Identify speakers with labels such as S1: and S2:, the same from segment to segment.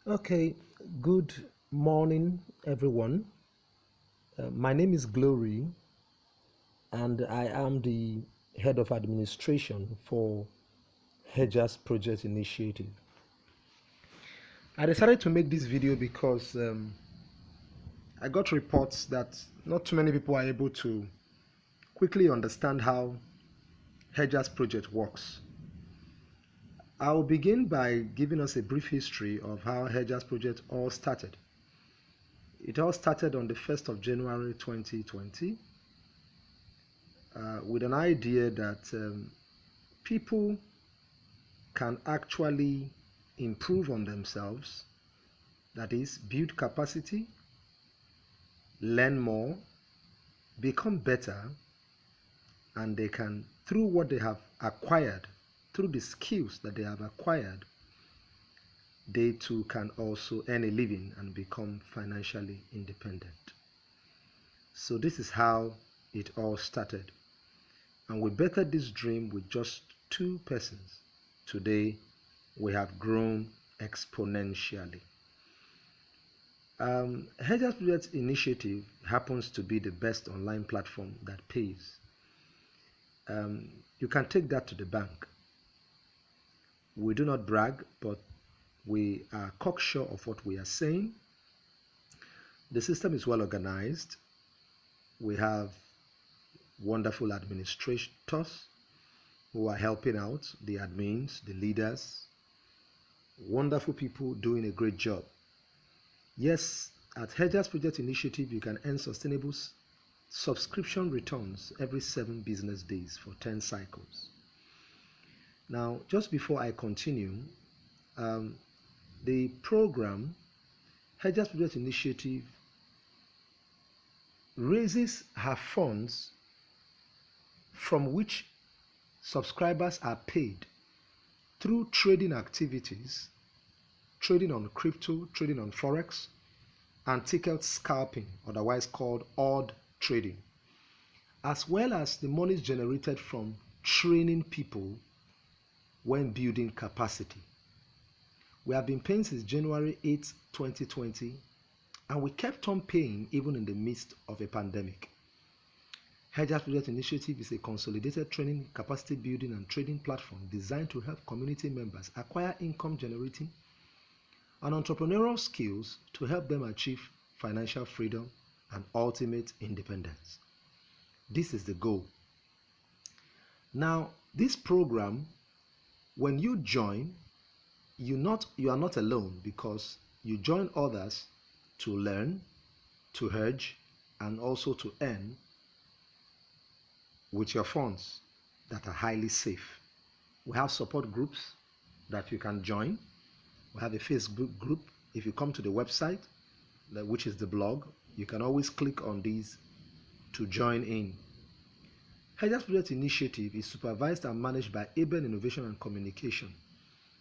S1: Okay, good morning, everyone. My name is Glory, and I am the head of administration for Hedgers Project Initiative. I decided to make this video because I got reports that not too many people are able to quickly understand how Hedgers Project works. I'll begin by giving us a brief history of how Hedgers Project all started. It all started on the 1st of January 2020 with an idea that people can actually improve on themselves, that is, build capacity, learn more, become better, and they can, through what they have acquired, through the skills that they have acquired, they too can also earn a living and become financially independent. So this is how it all started. And we bettered this dream with just 2 persons. Today, we have grown exponentially. Hedgers Project Initiative happens to be the best online platform that pays. You can take that to the bank. We do not brag, but we are cocksure of what we are saying. The system is well organized. We have wonderful administrators who are helping out, the admins, the leaders, wonderful people doing a great job. Yes, at Hedgers Project Initiative, you can earn sustainable subscription returns every 7 business days for 10 cycles. Now, just before I continue, the program, Hedgers Project Initiative, raises her funds from which subscribers are paid through trading activities, trading on crypto, trading on forex, and ticket scalping, otherwise called odd trading, as well as the monies generated from training people when building capacity. We have been paying since January 8, 2020, and we kept on paying even in the midst of a pandemic. Hedgers Project Initiative is a consolidated training, capacity building, and trading platform designed to help community members acquire income generating and entrepreneurial skills to help them achieve financial freedom and ultimate independence. This is the goal. Now, this program, when you join, you are not alone, because you join others to learn, to hedge, and also to earn with your funds that are highly safe. We have support groups that you can join. We have a Facebook group. If you come to the website, which is the blog, you can always click on these to join in. Hedgers Project Initiative is supervised and managed by Eben Innovation and Communication.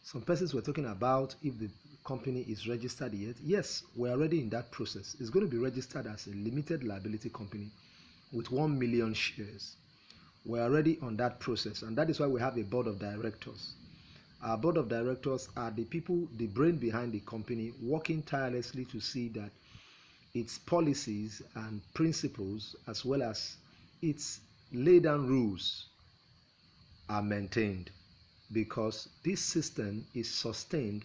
S1: Some persons were talking about if the company is registered yet. Yes, we're already in that process. It's going to be registered as a limited liability company with 1 million shares. We're already on that process, and that is why we have a board of directors. Our board of directors are the people, the brain behind the company, working tirelessly to see that its policies and principles, as well as its laid down rules, are maintained, because this system is sustained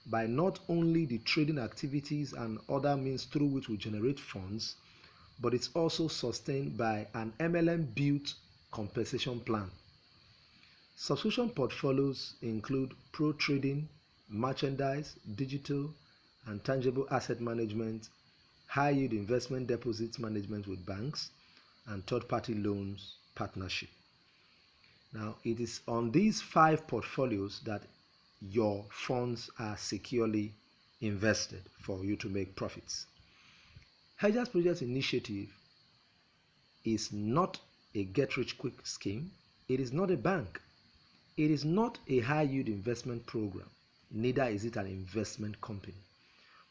S1: by not only the trading activities and other means through which we generate funds, but it's also sustained by an MLM built compensation plan. Subscription portfolios include pro trading, merchandise, digital and tangible asset management, high yield investment deposits management with banks, and third party loans partnership. Now, it is on these 5 portfolios that your funds are securely invested for you to make profits. Hedgers Project Initiative is not a get-rich-quick scheme. It is not a bank. It is not a high-yield investment program. Neither is it an investment company.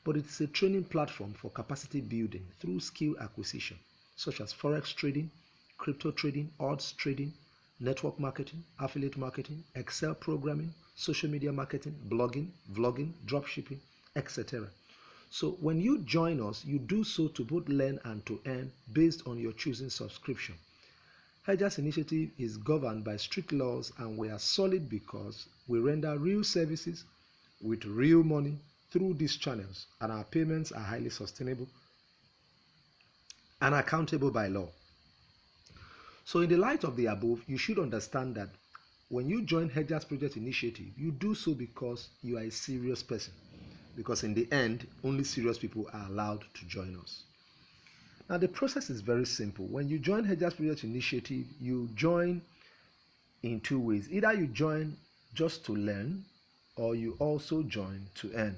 S1: But it is a training platform for capacity building through skill acquisition, such as forex trading, crypto trading, odds trading, network marketing, affiliate marketing, Excel programming, social media marketing, blogging, vlogging, dropshipping, etc. So when you join us, you do so to both learn and to earn based on your choosing subscription. Hedgers Initiative is governed by strict laws, and we are solid because we render real services with real money through these channels, and our payments are highly sustainable and accountable by law. So in the light of the above, you should understand that when you join Hedgers Project Initiative, you do so because you are a serious person. Because in the end, only serious people are allowed to join us. Now the process is very simple. When you join Hedgers Project Initiative, you join in two ways. Either you join just to learn, or you also join to earn.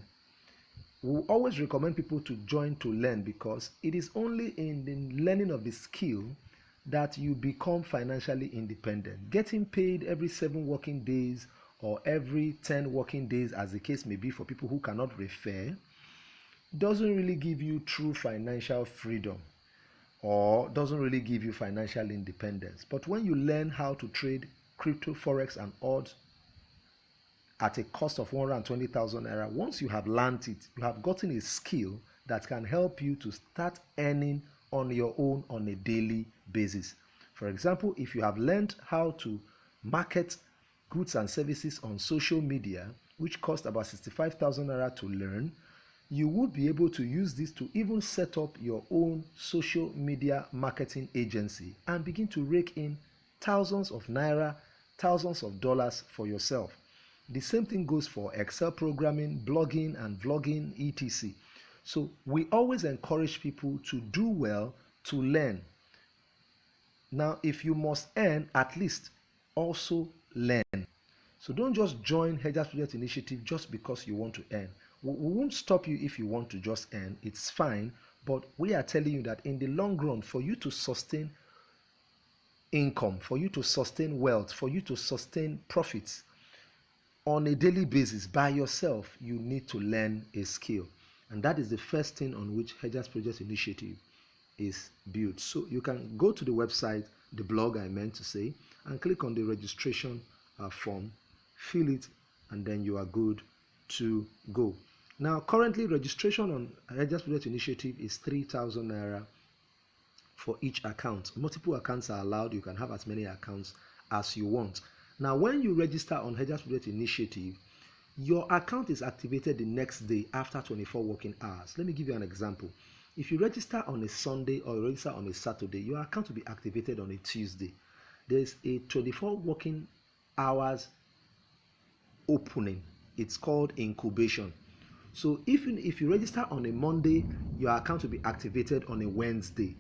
S1: We always recommend people to join to learn, because it is only in the learning of the skill that you become financially independent. Getting paid every 7 working days or every 10 working days, as the case may be for people who cannot refer, doesn't really give you true financial freedom, or doesn't really give you financial independence. But when you learn how to trade crypto, forex, and odds at a cost of 120,000 naira, once you have learned it, you have gotten a skill that can help you to start earning on your own on a daily basis. For example, if you have learned how to market goods and services on social media, which cost about 65,000 naira to learn, you would be able to use this to even set up your own social media marketing agency and begin to rake in thousands of naira, thousands of dollars for yourself. The same thing goes for Excel programming, blogging and vlogging, etc. So we always encourage people to do well, to learn. Now, if you must earn, at least also learn. So don't just join Hedgers Project Initiative just because you want to earn. We won't stop you if you want to just earn. It's fine. But we are telling you that in the long run, for you to sustain income, for you to sustain wealth, for you to sustain profits on a daily basis by yourself, you need to learn a skill. And that is the first thing on which Hedgers Project Initiative is built. So you can go to the website, the blog I meant to say, and click on the registration form, fill it, and then you are good to go. Now, currently registration on Hedgers Project Initiative is 3,000 naira for each account. Multiple accounts are allowed. You can have as many accounts as you want. Now, when you register on Hedgers Project Initiative, your account is activated the next day after 24 working hours. Let me give you an example. If you register on a Sunday or register on a Saturday, your account will be activated on a Tuesday. There is a 24 working hours opening. It's called incubation. So even if you register on a Monday, your account will be activated on a Wednesday.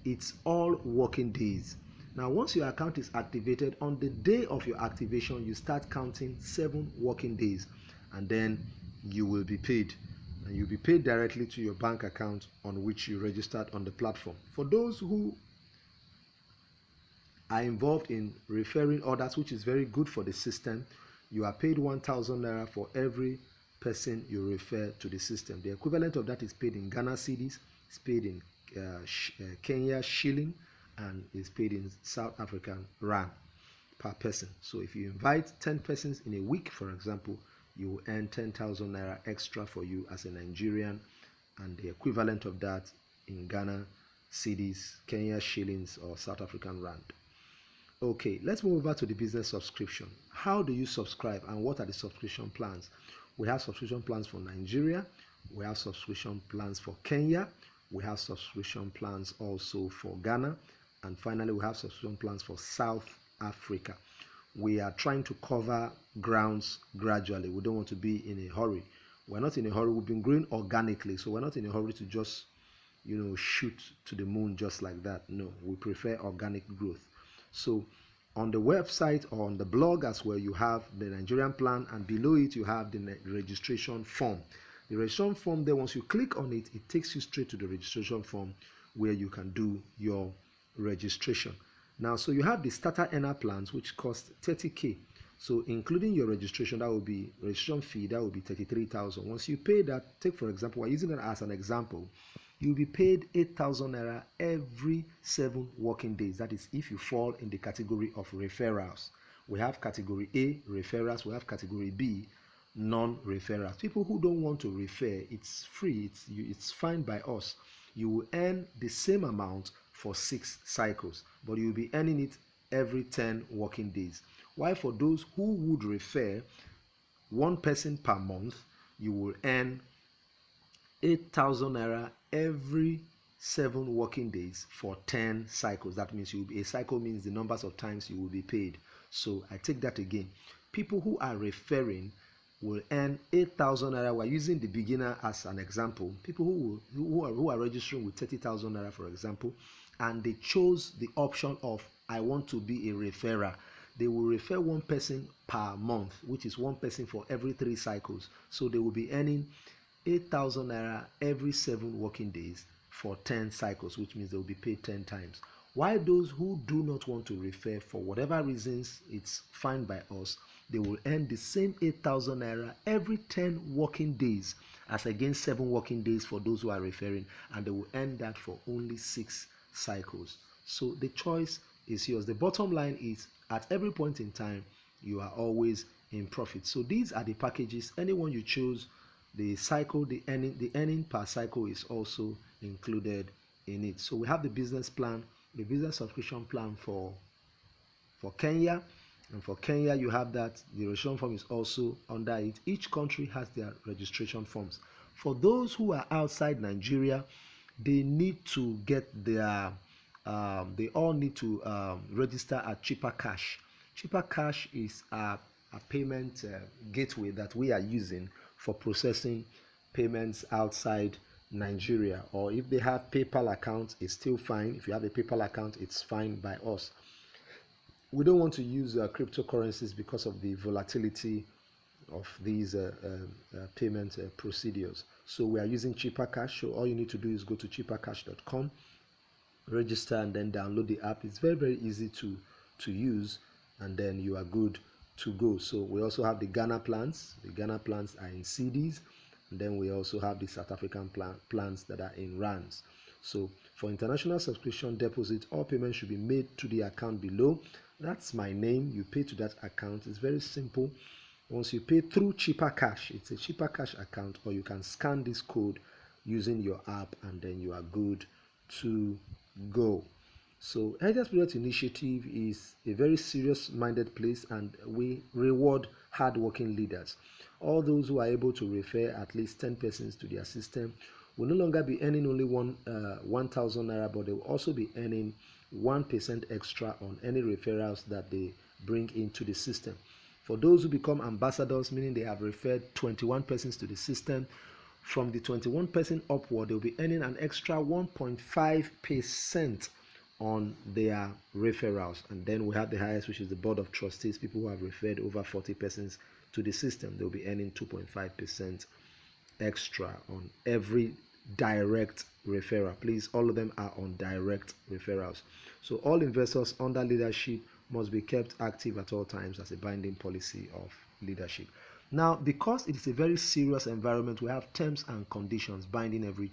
S1: It's all working days. Now, once your account is activated, on the day of your activation, you start counting 7 working days, and then you will be paid. And you'll be paid directly to your bank account on which you registered on the platform. For those who are involved in referring others, which is very good for the system, you are paid 1,000 naira for every person you refer to the system. The equivalent of that is paid in Ghana cedis, it's paid in Kenya shilling, and is paid in South African rand per person. So if you invite 10 persons in a week, for example, you will earn 10,000 naira extra for you as a Nigerian, and the equivalent of that in Ghana cedis, Kenya shillings, or South African rand. Okay, let's move over to the business subscription. How do you subscribe, and what are the subscription plans? We have subscription plans for Nigeria, we have subscription plans for Kenya, we have subscription plans also for Ghana, and finally we have subscription plans for South Africa. We are trying to cover grounds gradually. We don't want to be in a hurry. We're not in a hurry. We've been growing organically, so we're not in a hurry to just, shoot to the moon just like that. No, we prefer organic growth. So on the website or on the blog as well, you have the Nigerian plan, and below it you have the registration form. The registration form there, once you click on it, it takes you straight to the registration form where you can do your registration. Now, so you have the starter earner plans, which cost 30k. So including your registration, that will be registration fee, that will be 33,000. Once you pay that, take for example, we're using that as an example, you'll be paid 8,000 naira every 7 working days. That is if you fall in the category of referrals. We have category A, referrals. We have category B, non-referrals. People who don't want to refer, it's free, it's fine by us. You will earn the same amount for 6 cycles, but you'll be earning it every 10 working days. While for those who would refer one person per month, you will earn 8,000 naira every 7 working days for 10 cycles. That means a cycle means the numbers of times you will be paid. So I take that again. People who are referring will earn 8,000 naira. We're using the beginner as an example. People who are registering with 30,000 naira, for example, and they chose the option of I want to be a referrer. They will refer one person per month, which is one person for every 3 cycles. So they will be earning 8,000 naira every 7 working days for 10 cycles, which means they will be paid 10 times. While those who do not want to refer for whatever reasons, it's fine by us, they will earn the same 8,000 naira every 10 working days as against 7 working days for those who are referring, and they will earn that for only 6 cycles. So the choice is yours. The bottom line is at every point in time you are always in profit. So these are the packages. Anyone you choose, the cycle, the earning per cycle is also included in it. So we have the business plan, the business subscription plan for Kenya, and for Kenya you have that the registration form is also under it. Each country has their registration forms. For those who are outside Nigeria, they need to get their they all need to register at Cheaper Cash. Cheaper Cash is a payment gateway that we are using for processing payments outside Nigeria. Or if they have PayPal account, it's still fine. If you have a PayPal account, it's fine by us. We don't want to use cryptocurrencies because of the volatility of these payment procedures. So we are using Cheaper Cash. So all you need to do is go to cheapercash.com, register, and then download the app. It's very, very easy to use, and then you are good to go. So we also have the Ghana plans. The Ghana plans are in cedis, and then we also have the South African plans that are in rands. So for international subscription deposit, all payments should be made to the account below. That's my name. You pay to that account. It's very simple. Once you pay through Cheaper Cash, it's a Cheaper Cash account, or you can scan this code using your app, and then you are good to go. So Hedgers Project Initiative is a very serious-minded place, and we reward hard-working leaders. All those who are able to refer at least 10 persons to their system will no longer be earning only 1,000 naira, but they will also be earning 1% extra on any referrals that they bring into the system. For those who become ambassadors, meaning they have referred 21 persons to the system, from the 21 person upward, they'll be earning an extra 1.5% on their referrals. And then we have the highest, which is the board of trustees, people who have referred over 40 persons to the system. They'll be earning 2.5% extra on every direct referral. Please, all of them are on direct referrals. So all investors under leadership must be kept active at all times as a binding policy of leadership. Now, because it is a very serious environment, we have terms and conditions binding every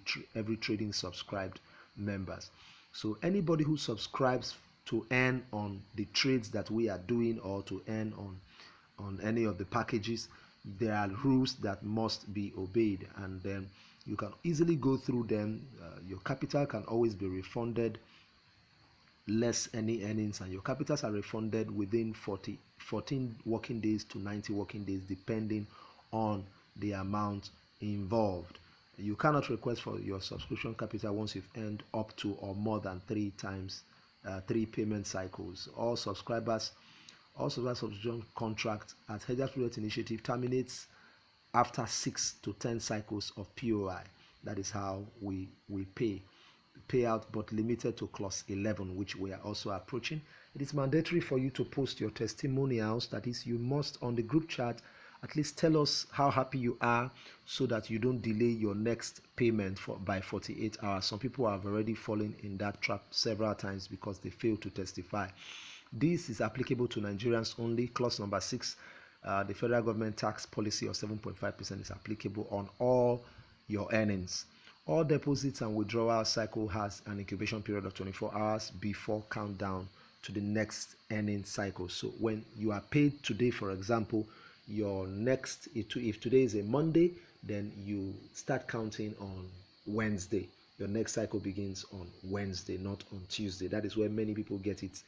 S1: trading subscribed members. So anybody who subscribes to earn on the trades that we are doing, or to earn on any of the packages, there are rules that must be obeyed, and then you can easily go through them. Your capital can always be refunded less any earnings, and your capitals are refunded within 14 working days to 90 working days, depending on the amount involved. You cannot request for your subscription capital once you've earned up to or more than 3 times 3 payment cycles. All subscription contract at Hedgers Project Initiative terminates after 6 to 10 cycles of POI. That is how we pay. Payout, but limited to clause 11, which we are also approaching. It is mandatory for you to post your testimonials. That is, you must, on the group chat, at least tell us how happy you are, so that you don't delay your next payment by 48 hours. Some people have already fallen in that trap several times because they failed to testify. This is applicable to Nigerians only. Clause number 6, the federal government tax policy of 7.5% is applicable on all your earnings. All deposits and withdrawal cycle has an incubation period of 24 hours before countdown to the next earning cycle. So when you are paid today, for example, your next, if today is a Monday, then you start counting on Wednesday. Your next cycle begins on Wednesday, not on Tuesday. That is where many people get it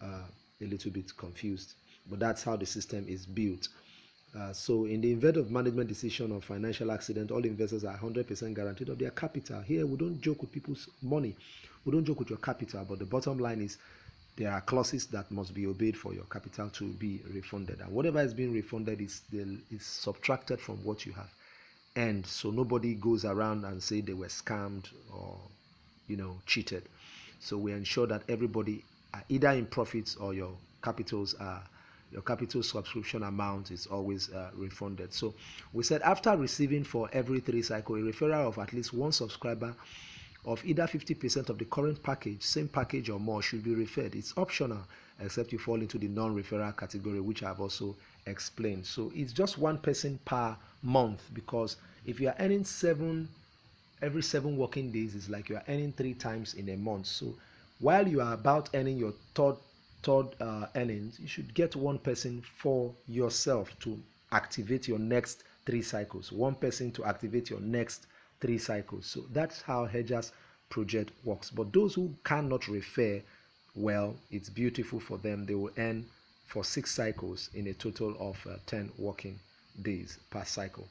S1: a little bit confused, but that's how the system is built. So in the event of management decision or financial accident, all investors are 100% guaranteed of their capital. Here we don't joke with people's money, we don't joke with your capital, but the bottom line is there are clauses that must be obeyed for your capital to be refunded, and whatever is being refunded is subtracted from what you have earned. So nobody goes around and say they were scammed or cheated. So we ensure that everybody are either in profits or your capital subscription amount is always refunded. So we said after receiving for every 3 cycle a referral of at least one subscriber of either 50% of the current package, same package or more, should be referred. It's optional except you fall into the non-referral category, which I've also explained. So it's just one person per month, because if you are earning every 7 working days, it's like you are earning 3 times in a month. So while you are about earning your third earnings, you should get one person for yourself to activate your next 3 cycles, one person to activate your next 3 cycles. So that's how Hedgers Project works. But those who cannot refer, well, it's beautiful for them. They will earn for 6 cycles in a total of 10 working days per cycle.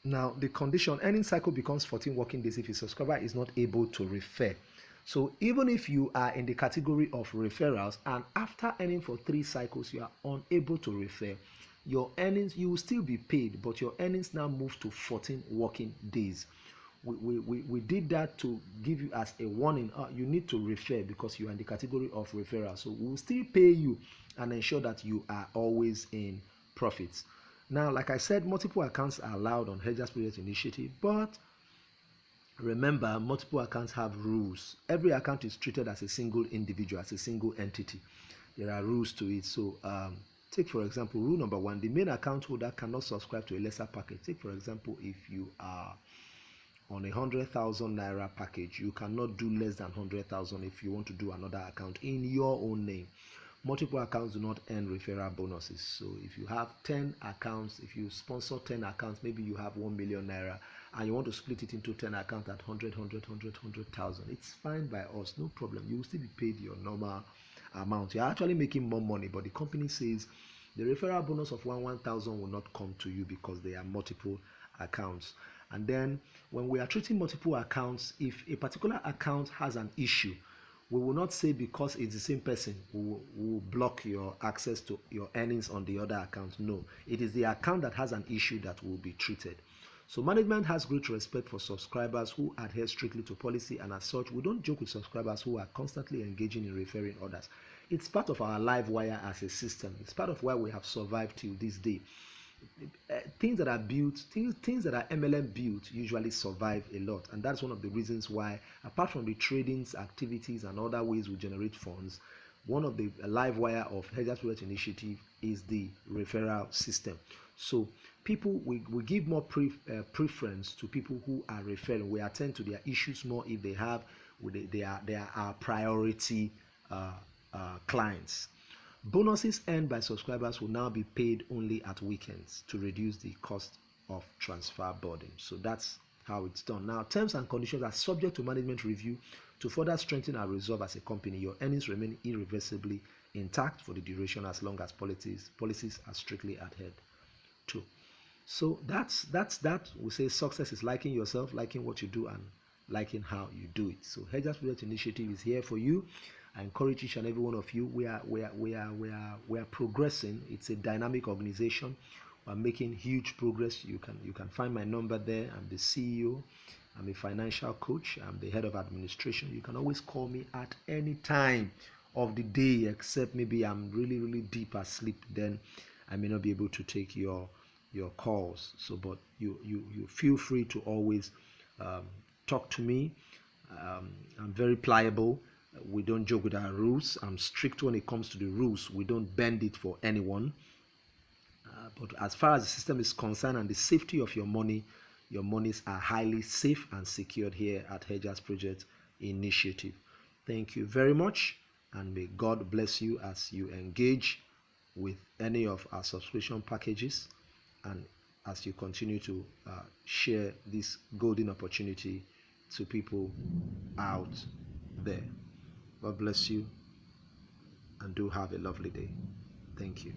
S1: Now, the condition, earning cycle becomes 14 working days if a subscriber is not able to refer. So even if you are in the category of referrals and after earning for 3 cycles you are unable to refer, your earnings, you will still be paid, but your earnings now move to 14 working days. We did that to give you as a warning. You need to refer because you are in the category of referral. So we will still pay you and ensure that you are always in profits. Now, like I said, multiple accounts are allowed on Hedgers Project Initiative, but remember, multiple accounts have rules. Every account is treated as a single individual, as a single entity. There are rules to it. So take for example, rule number 1, the main account holder cannot subscribe to a lesser package. Take for example, if you are on 100,000 naira package, you cannot do less than 100,000 if you want to do another account in your own name. Multiple accounts do not earn referral bonuses. So if you have 10 accounts, if you sponsor 10 accounts, maybe you have 1 million naira and you want to split it into 10 accounts at 100,000, it's fine by us, no problem. You will still be paid your normal amount. You're actually making more money, but the company says the referral bonus of 1,000 will not come to you because they are multiple accounts. And then when we are treating multiple accounts, if a particular account has an issue, we will not say because it's the same person we will block your access to your earnings on the other account. No, it is the account that has an issue that will be treated. So management has great respect for subscribers who adhere strictly to policy, and as such, we don't joke with subscribers who are constantly engaging in referring others. It's part of our live wire as a system. It's part of why we have survived till this day. Things that are built, things that are MLM built usually survive a lot, and that's one of the reasons why, apart from the tradings activities and other ways we generate funds, one of the live wire of Hedgers Project Initiative is the referral system. So people, we give more preference to people who are referring. We attend to their issues more if they have, they are our priority clients. Bonuses earned by subscribers will now be paid only at weekends to reduce the cost of transfer burden. So that's how it's done. Now, terms and conditions are subject to management review to further strengthen our resolve as a company. Your earnings remain irreversibly intact for the duration as long as policies are strictly adhered to. So that's that. We say success is liking yourself, liking what you do, and liking how you do it. So Hedgers Project Initiative is here for you. I encourage each and every one of you. We are progressing. It's a dynamic organization. We're making huge progress. You can find my number there. I'm the CEO. I'm a financial coach. I'm the head of administration. You can always call me at any time of the day, except maybe I'm really deep asleep. Then I may not be able to take your calls. So, but you feel free to always talk to me. I'm very pliable. We don't joke with our rules. I'm strict when it comes to the rules. We don't bend it for anyone. But as far as the system is concerned and the safety of your money, your monies are highly safe and secured here at Hedgers Project Initiative. Thank you very much, and may God bless you as you engage with any of our subscription packages. and as you continue to share this golden opportunity to people out there. God bless you, and do have a lovely day. Thank you.